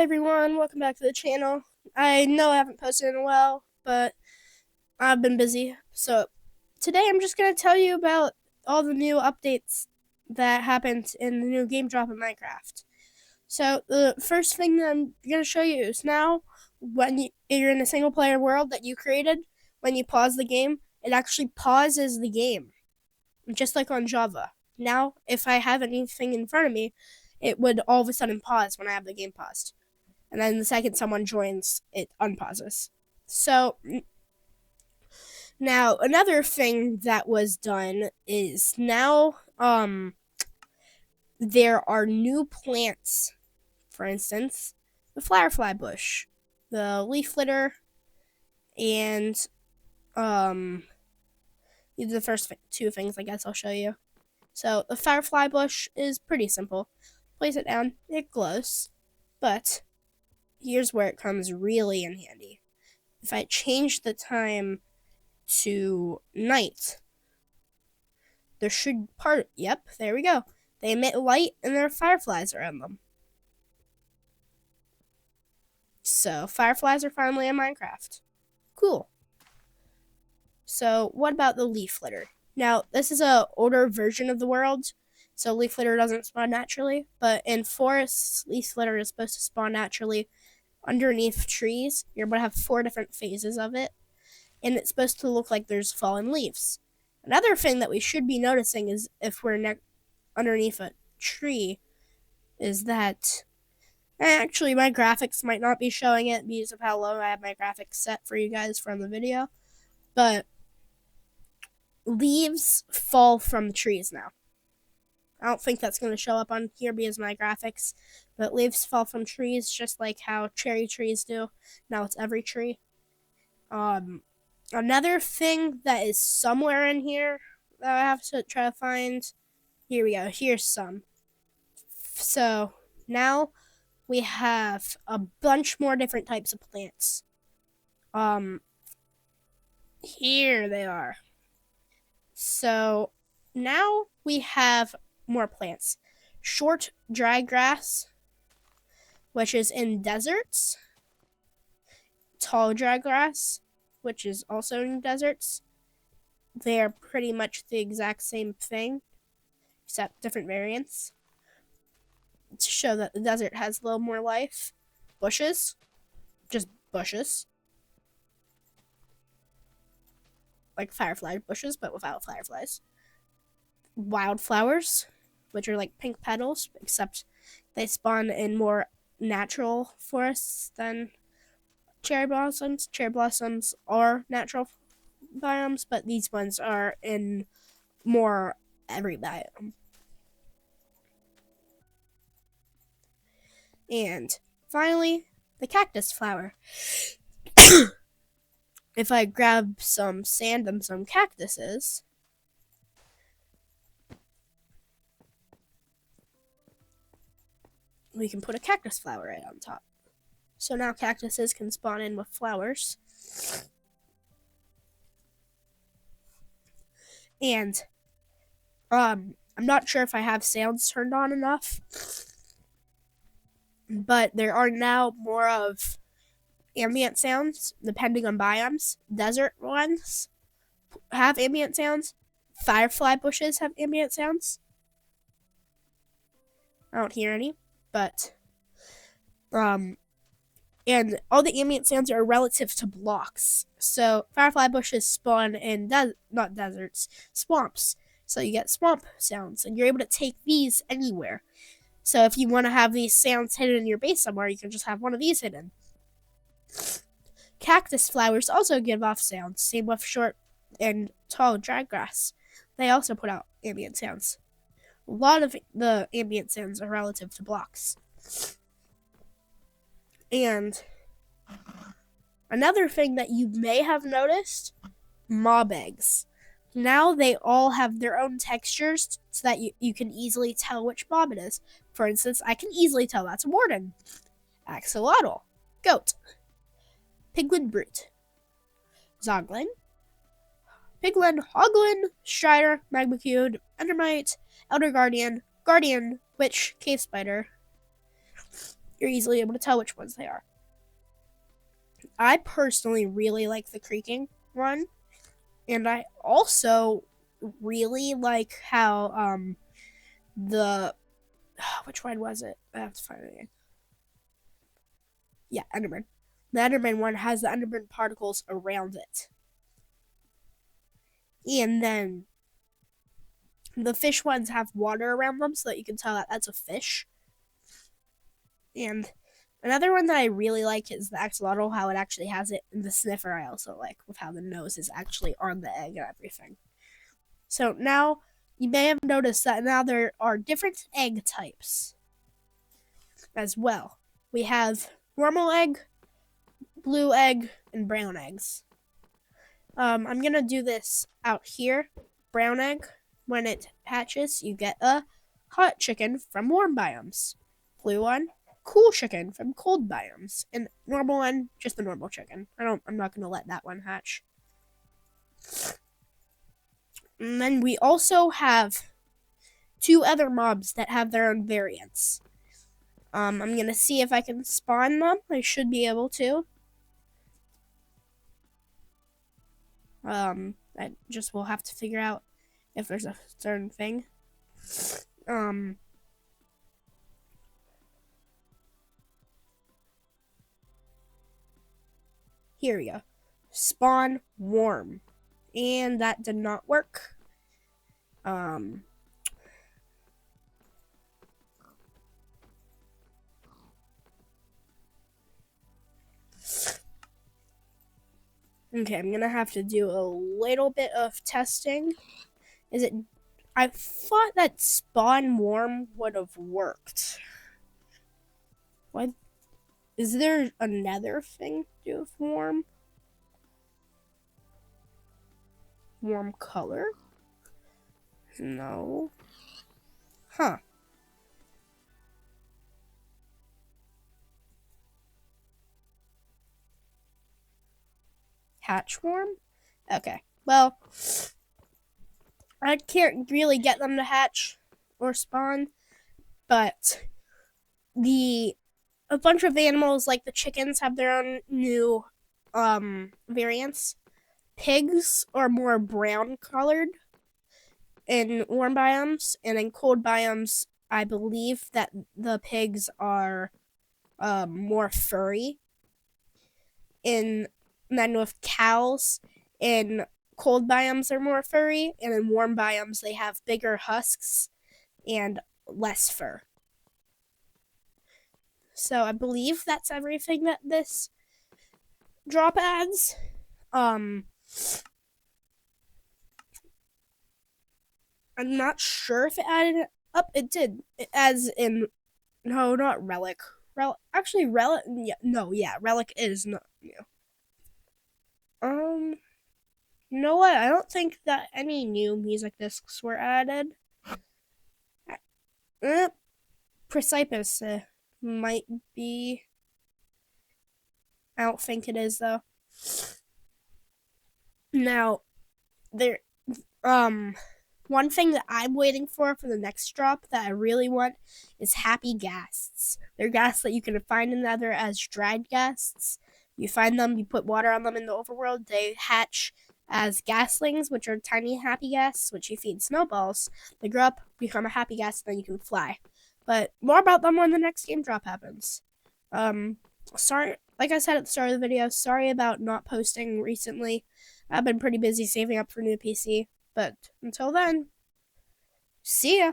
Hi everyone, welcome back to the channel. I know I haven't posted in a while, but I've been busy. So today I'm just going to tell you about all the new updates that happened in the new game drop in Minecraft. So the first thing that I'm going to show you is now when you're in a single player world that you created, when you pause the game, it actually pauses the game, just like on Java. Now, if I have anything in front of me, it would all of a sudden pause when I have the game paused. And then the second someone joins, it unpauses. So now another thing that was done is now there are new plants. For instance, the firefly bush, the leaf litter, and these are the first two things I guess I'll show you. So the firefly bush is pretty simple. Place it down, it glows, but here's where it comes really in handy. If I change the time to night, there should yep, there we go. They emit light and there are fireflies around them. So fireflies are finally in Minecraft. Cool. So what about the leaf litter? Now this is a older version of the world, so leaf litter doesn't spawn naturally, but in forests, leaf litter is supposed to spawn naturally underneath trees. You're going to have 4 different phases of it, and it's supposed to look like there's fallen leaves. Another thing that we should be noticing is if we're underneath a tree is that actually my graphics might not be showing it because of how low I have my graphics set for you guys from the video, but leaves fall from the trees now. I don't think that's going to show up on here because of my graphics, but leaves fall from trees just like how cherry trees do. Now it's every tree. Another thing that is somewhere in here that I have to try to find. Here we go. Here's some. So now we have a bunch more different types of plants. Here they are. So now we have more plants. Short dry grass, which is in deserts. Tall dry grass, which is also in deserts. They are pretty much the exact same thing, except different variants. To show that the desert has a little more life. Bushes, just bushes. Like firefly bushes, but without fireflies. Wildflowers, which are like pink petals, except they spawn in more natural forests than cherry blossoms. Cherry blossoms are natural biomes, but these ones are in more every biome. And finally, the cactus flower. If I grab some sand and some cactuses, we can put a cactus flower right on top. So now cactuses can spawn in with flowers. And I'm not sure if I have sounds turned on enough, but there are now more of ambient sounds depending on biomes. Desert ones have ambient sounds. Firefly bushes have ambient sounds. I don't hear any, but and all the ambient sounds are relative to blocks. So firefly bushes spawn in not deserts, swamps. So you get swamp sounds, and you're able to take these anywhere. So if you want to have these sounds hidden in your base somewhere, you can just have one of these hidden. Cactus flowers also give off sounds, same with short and tall dry grass. They also put out ambient sounds. A lot of the ambient sounds are relative to blocks. And another thing that you may have noticed, mob eggs. Now they all have their own textures so that you can easily tell which mob it is. For instance, I can easily tell that's a warden, axolotl, goat, piglin brute, zoglin, piglin, hoglin, strider, magmacude, endermite, elder guardian, guardian, witch, cave spider, you're easily able to tell which ones they are. I personally really like the creaking one, and I also really like how the which one was it? I have to find it again. Yeah, Enderman. The Enderman one has the Enderman particles around it. And then the fish ones have water around them so that you can tell that that's a fish. And another one that I really like is the axolotl, how it actually has it in the sniffer. I also like with how the nose is actually on the egg and everything. So now you may have noticed that now there are different egg types as well. We have normal egg, blue egg, and brown eggs. I'm gonna do this out here. Brown egg, when it hatches, you get a hot chicken from warm biomes. Blue one, cool chicken from cold biomes. And normal one, just the normal chicken. I'm not gonna let that one hatch. And then we also have 2 other mobs that have their own variants. I'm gonna see if I can spawn them. I should be able to. I just will have to figure out if there's a certain thing. Here we go. Spawn warm. And that did not work. Okay, I'm gonna have to do a little bit of testing. I thought that spawn warm would have worked. What? Is there another thing to do with warm? Warm color? No. Huh. Hatch warm? Okay. Well, I can't really get them to hatch or spawn, but a bunch of animals like the chickens have their own new variants. Pigs are more brown colored in warm biomes, and in cold biomes, I believe that the pigs are more furry. And then with cows in cold biomes, they're more furry, and in warm biomes, they have bigger husks and less fur. So I believe that's everything that this drop adds. I'm not sure if it added it up. It did. As in, no, not relic. Actually, relic. Yeah, no, yeah, relic is not new. You know what? I don't think that any new music discs were added. Precipus might be. I don't think it is though. Now, there, one thing that I'm waiting for the next drop that I really want is happy ghasts. They're ghasts that you can find in Nether as dried ghasts. You find them, you put water on them in the overworld, they hatch as ghaslings, which are tiny happy ghasts, which you feed snowballs. They grow up, become a happy ghast, and then you can fly. But more about them when the next game drop happens. Sorry, like I said at the start of the video, sorry about not posting recently. I've been pretty busy saving up for a new PC. But until then, see ya.